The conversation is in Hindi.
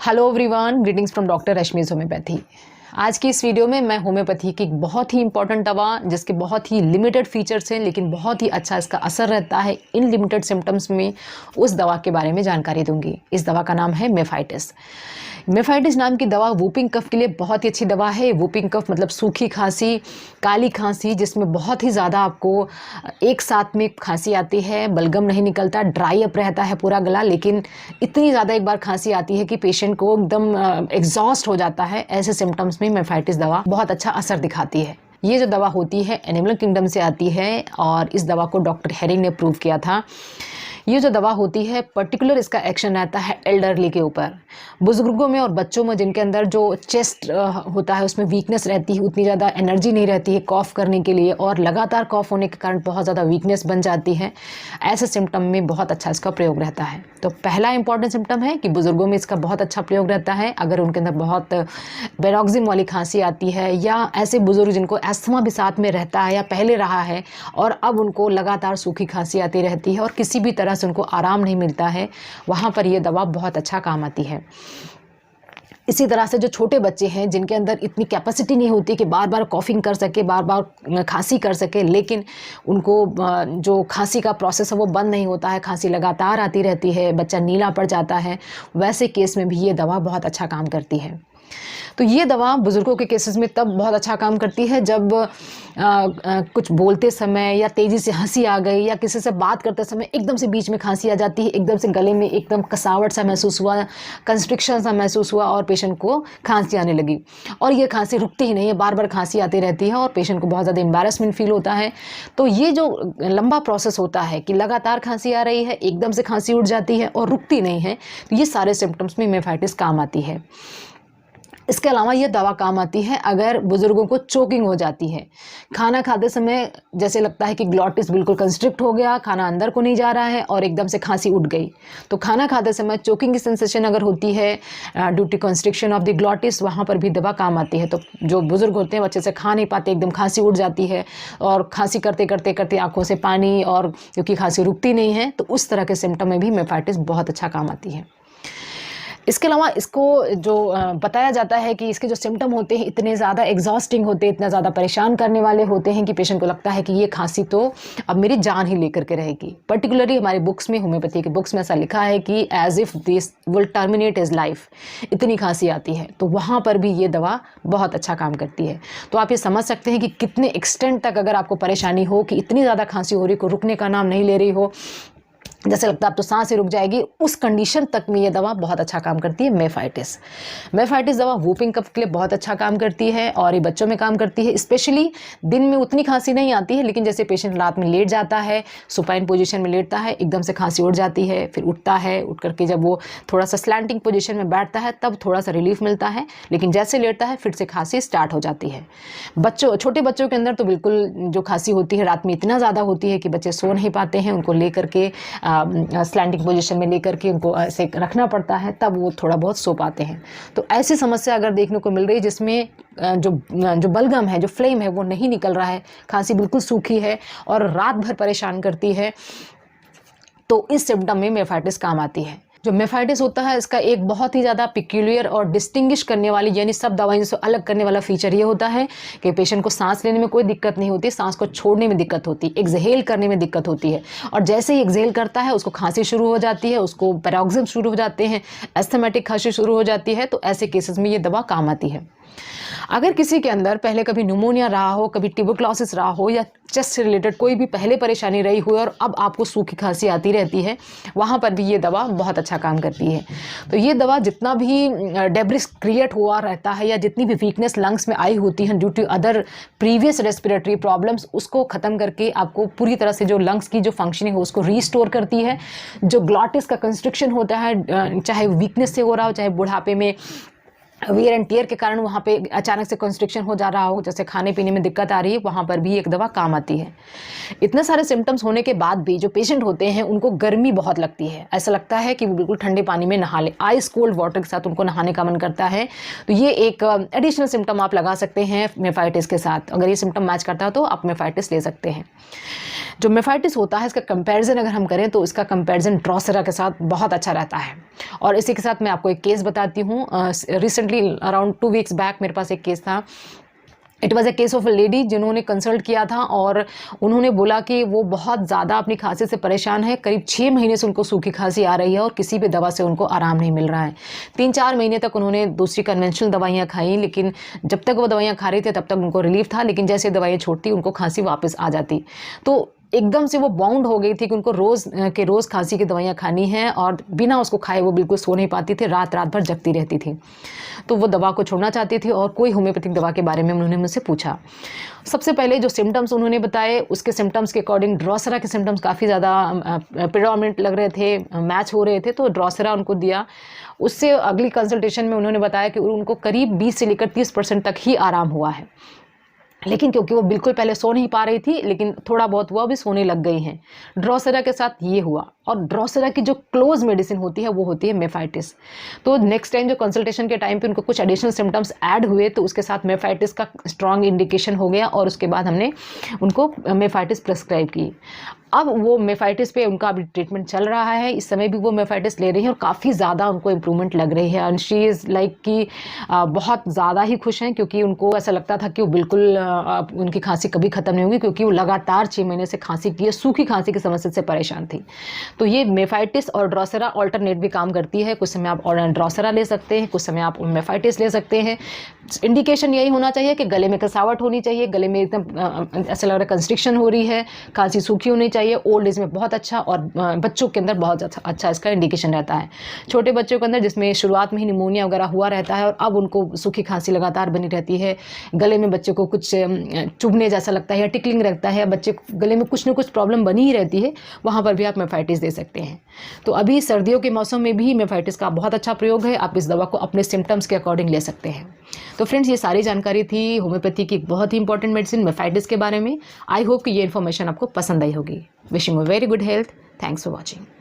Hello everyone, greetings from doctor Rashmi's homeopathy. आज की इस वीडियो में मैं होम्योपैथी की एक बहुत ही इंपॉर्टेंट दवा जिसके बहुत ही लिमिटेड फीचर्स हैं लेकिन बहुत ही अच्छा इसका असर रहता है इन लिमिटेड सिम्टम्स में, उस दवा के बारे में जानकारी दूंगी। इस दवा का नाम है मेफाइटिस। मेफाइटिस नाम की दवा वूपिंग कफ के लिए बहुत ही अच्छी दवा है। वूपिंग कफ मतलब सूखी खांसी, काली खांसी जिसमें बहुत ही ज़्यादा आपको एक साथ में खांसी आती है, बलगम नहीं निकलता, ड्राई अप रहता है पूरा गला, लेकिन इतनी ज़्यादा एक बार खांसी आती है कि पेशेंट को एकदम एग्जॉस्ट हो जाता है। ऐसे सिम्टम्स में मेफाइटिस दवा बहुत अच्छा असर दिखाती है। ये जो दवा होती है एनिमल किंगडम से आती है और इस दवा को डॉक्टर हेरिंग ने प्रूव किया था। ये जो दवा होती है पर्टिकुलर इसका एक्शन रहता है एल्डरली के ऊपर, बुजुर्गों में और बच्चों में जिनके अंदर जो चेस्ट होता है उसमें वीकनेस रहती है, उतनी ज़्यादा एनर्जी नहीं रहती है कॉफ़ करने के लिए और लगातार कॉफ़ होने के कारण बहुत ज़्यादा वीकनेस बन जाती है। ऐसे सिम्टम में बहुत अच्छा इसका प्रयोग रहता है। तो पहला इंपॉर्टेंट सिम्टम है कि बुजुर्गों में इसका बहुत अच्छा प्रयोग रहता है। अगर उनके अंदर बहुत पैरोक्सिज्म वाली खांसी आती है या ऐसे बुजुर्ग जिनको एस्थमा भी साथ में रहता है या पहले रहा है और अब उनको लगातार सूखी खांसी आती रहती है और किसी भी तरह से उनको आराम नहीं मिलता है, वहाँ पर ये दवा बहुत अच्छा काम आती है। इसी तरह से जो छोटे बच्चे हैं जिनके अंदर इतनी कैपेसिटी नहीं होती कि बार बार कॉफिंग कर सके, बार बार खांसी कर सके, लेकिन उनको जो खांसी का प्रोसेस है वो बंद नहीं होता है, खांसी लगातार आती रहती है, बच्चा नीला पड़ जाता है, वैसे केस में भी ये दवा बहुत अच्छा काम करती है। तो ये दवा बुज़ुर्गों के केसेस में तब बहुत अच्छा काम करती है जब कुछ बोलते समय या तेज़ी से हंसी आ गई या किसी से बात करते समय एकदम से बीच में खांसी आ जाती है, एकदम से गले में एकदम कसावट सा महसूस हुआ, कंस्ट्रिक्शन सा महसूस हुआ और पेशेंट को खांसी आने लगी और ये खांसी रुकती ही नहीं है, बार बार खांसी आती रहती है और पेशेंट को बहुत ज़्यादा एम्बैरेसमेंट फील होता है। तो ये जो लंबा प्रोसेस होता है कि लगातार खांसी आ रही है, एकदम से खांसी उठ जाती है और रुकती नहीं है, तो ये सारे सिम्टम्स में मेफाइटिस काम आती है। इसके अलावा ये दवा काम आती है अगर बुजुर्गों को चोकिंग हो जाती है, खाना खाते समय जैसे लगता है कि ग्लॉटिस बिल्कुल कंस्ट्रिक्ट हो गया, खाना अंदर को नहीं जा रहा है और एकदम से खांसी उठ गई, तो खाना खाते समय चोकिंग की सेंसेशन अगर होती है due to constriction of the glottis, वहाँ पर भी दवा काम आती है। तो जो बुजुर्ग होते हैं अच्छे से खा नहीं पाते, एकदम खांसी उठ जाती है और खांसी करते करते करते आँखों से पानी और क्योंकि खांसी रुकती नहीं है, तो उस तरह के सिम्टम में भी मेफाइटिस बहुत अच्छा काम आती है। इसके अलावा इसको जो बताया जाता है कि इसके जो सिम्टम होते हैं इतने ज़्यादा एग्जॉस्टिंग होते हैं, इतना ज़्यादा परेशान करने वाले होते हैं कि पेशेंट को लगता है कि ये खांसी तो अब मेरी जान ही लेकर के रहेगी। पर्टिकुलरली हमारी बुक्स में, होम्योपैथी की बुक्स में ऐसा लिखा है कि as if this will terminate his life, इतनी खांसी आती है। तो वहाँ पर भी ये दवा बहुत अच्छा काम करती है। तो आप ये समझ सकते हैं कि कितने एक्सटेंट तक अगर आपको परेशानी हो कि इतनी ज़्यादा खांसी हो रही को रुकने का नाम नहीं ले रही हो, जैसे लगता है अब तो सांस ही रुक जाएगी, उस कंडीशन तक में ये दवा बहुत अच्छा काम करती है। मेफाइटिस दवा वूपिंग कफ के लिए बहुत अच्छा काम करती है और ये बच्चों में काम करती है। स्पेशली दिन में उतनी खांसी नहीं आती है, लेकिन जैसे पेशेंट रात में लेट जाता है, सुपाइन पोजीशन में लेटता है, एकदम से खांसी उठ जाती है, फिर उठता है, उठ करके जब वो थोड़ा सा स्लैंटिंग पोजीशन में बैठता है तब थोड़ा सा रिलीफ मिलता है, लेकिन जैसे लेटता है फिर से खांसी स्टार्ट हो जाती है। छोटे बच्चों के अंदर तो बिल्कुल जो खांसी होती है रात में इतना ज़्यादा होती है कि बच्चे सो नहीं पाते हैं, उनको लेकर के स्लैंडिंग पोजीशन में लेकर के उनको ऐसे रखना पड़ता है, तब वो थोड़ा बहुत सो पाते हैं। तो ऐसी समस्या अगर देखने को मिल रही है जिसमें जो बलगम है, जो फ्लेम है वो नहीं निकल रहा है, खांसी बिल्कुल सूखी है और रात भर परेशान करती है, तो इस सिम्टम में मेफाइटिस काम आती है। जो मेफाइटिस होता है इसका एक बहुत ही ज़्यादा पिक्यूलियर और डिस्टिंग्विश करने वाली यानी सब दवाइयों से अलग करने वाला फीचर ये होता है कि पेशेंट को सांस लेने में कोई दिक्कत नहीं होती, सांस को छोड़ने में दिक्कत होती, एक्सहेल करने में दिक्कत होती है और जैसे ही एक्सहेल करता है उसको खांसी शुरू हो जाती है, उसको पैरोक्सिज्म शुरू हो जाते हैं, एस्थमेटिक खांसी शुरू हो जाती है। तो ऐसे केसेस में ये दवा काम आती है। अगर किसी के अंदर पहले कभी न्यूमोनिया रहा हो, कभी ट्यूबरक्लोसिस रहा हो या चेस्ट से रिलेटेड कोई भी पहले परेशानी रही हो और अब आपको सूखी खांसी आती रहती है, वहाँ पर भी ये दवा बहुत अच्छा काम करती है। तो ये दवा जितना भी डेब्रिस क्रिएट हुआ रहता है या जितनी भी वीकनेस लंग्स में आई होती है due to other previous respiratory problems, उसको ख़त्म करके आपको पूरी तरह से जो लंग्स की जो फंक्शनिंग हो उसको रीस्टोर करती है। जो ग्लॉटिस का कंस्ट्रिक्शन होता है, चाहे वीकनेस से हो रहा हो, चाहे बुढ़ापे में वियर एंड टियर के कारण वहाँ पे अचानक से कंस्ट्रिक्शन हो जा रहा हो, जैसे खाने पीने में दिक्कत आ रही है, वहाँ पर भी एक दवा काम आती है। इतने सारे सिम्टम्स होने के बाद भी जो पेशेंट होते हैं उनको गर्मी बहुत लगती है, ऐसा लगता है कि वो बिल्कुल ठंडे पानी में नहा ले, आइस कोल्ड वाटर के साथ उनको नहाने का मन करता है। तो ये एक एडिशनल सिम्टम आप लगा सकते हैं मेफाइटिस के साथ। अगर ये सिम्टम मैच करता है तो आप मेफाइटिस ले सकते हैं। जो मेफाइटिस होता है इसका कंपैरिजन अगर हम करें तो इसका कंपैरिजन ड्रोसेरा के साथ बहुत अच्छा रहता है। और इसी के साथ मैं आपको एक केस बताती हूँ। रिसेंटली अराउंड 2 वीक्स बैक मेरे पास एक केस था। It was a case of a lady जिन्होंने कंसल्ट किया था और उन्होंने बोला कि वो बहुत ज़्यादा अपनी खांसी से परेशान है। करीब 6 महीने से उनको सूखी खांसी आ रही है और किसी भी दवा से उनको आराम नहीं मिल रहा है। 3-4 महीने तक उन्होंने दूसरी कन्वेंशनल दवाइयाँ खाई, लेकिन जब तक वो दवाइयाँ खा रही थे तब तक उनको रिलीफ था, लेकिन जैसे दवाइयाँ छोड़ती उनको खांसी वापस आ जाती। तो एकदम से वो बाउंड हो गई थी कि उनको रोज़ खांसी की दवाइयाँ खानी हैं और बिना उसको खाए वो बिल्कुल सो नहीं पाती थी, रात भर जगती रहती थी। तो वो दवा को छोड़ना चाहती थी और कोई होम्योपैथिक दवा के बारे में उन्होंने मुझसे पूछा। सबसे पहले जो सिम्टम्स उन्होंने बताए उसके सिम्टम्स के अकॉर्डिंग ड्रोसेरा के सिम्टम्स काफ़ी ज़्यादा प्रेडोमिनेंट लग रहे थे, मैच हो रहे थे, तो ड्रोसेरा उनको दिया। उससे अगली कंसल्टेशन में उन्होंने बताया कि उनको करीब 20 से लेकर 30% तक ही आराम हुआ है, लेकिन क्योंकि वो बिल्कुल पहले सो नहीं पा रही थी, लेकिन थोड़ा बहुत हुआ, भी सोने लग गई हैं। ड्रोसेरा के साथ ये हुआ। और ड्रोसेरा की जो क्लोज मेडिसिन होती है वो होती है मेफाइटिस। तो नेक्स्ट टाइम जो कंसल्टेशन के टाइम पे उनको कुछ एडिशनल सिम्टम्स ऐड हुए तो उसके साथ मेफाइटिस का स्ट्रॉन्ग इंडिकेशन हो गया और उसके बाद हमने उनको मेफाइटिस प्रिस्क्राइब की। अब वो मेफाइटिस पे उनका अभी ट्रीटमेंट चल रहा है, इस समय भी वो मेफाइटिस ले रही हैं और काफ़ी ज़्यादा उनको इम्प्रूवमेंट लग रही है। एंड शी इज़ लाइक कि बहुत ज़्यादा ही खुश हैं, क्योंकि उनको ऐसा लगता था कि वो बिल्कुल उनकी खांसी कभी ख़त्म नहीं होगी, क्योंकि वो लगातार 6 महीने से खांसी की, सूखी खांसी की समस्या से परेशान थी। तो ये मेफाइटिस और ड्रोसेरा अल्टरनेट भी काम करती है। कुछ समय आप ड्रोसेरा ले सकते हैं, कुछ समय आप मेफाइटिस ले सकते हैं। इंडिकेशन यही होना चाहिए कि गले में कसावट होनी चाहिए, गले में एकदम ऐसा लग रहा है कंस्ट्रिक्शन हो रही है, खांसी सूखी होनी चाहिए। ओल्ड एज में बहुत अच्छा, और बच्चों के अंदर बहुत अच्छा इसका इंडिकेशन रहता है। छोटे बच्चों के अंदर जिसमें शुरुआत में ही निमोनिया वगैरह हुआ रहता है और अब उनको सूखी खांसी लगातार बनी रहती है, गले में बच्चे को कुछ चुभने जैसा लगता है या टिकलिंग रहता है, बच्चे गले में कुछ ना कुछ प्रॉब्लम बनी ही रहती है, वहाँ पर भी आप मेफाइटिस दे सकते हैं। तो अभी सर्दियों के मौसम में भी मेफाइटिस का बहुत अच्छा प्रयोग है। आप इस दवा को अपने सिम्टम्स के अकॉर्डिंग ले सकते हैं। तो फ्रेंड्स, ये सारी जानकारी थी होम्योपैथी की एक बहुत ही इंपॉर्टेंट मेडिसिन मेफाइटिस के बारे में। आई होप कि ये इन्फॉर्मेशन आपको पसंद आई होगी। Wishing you very good health. Thanks for watching.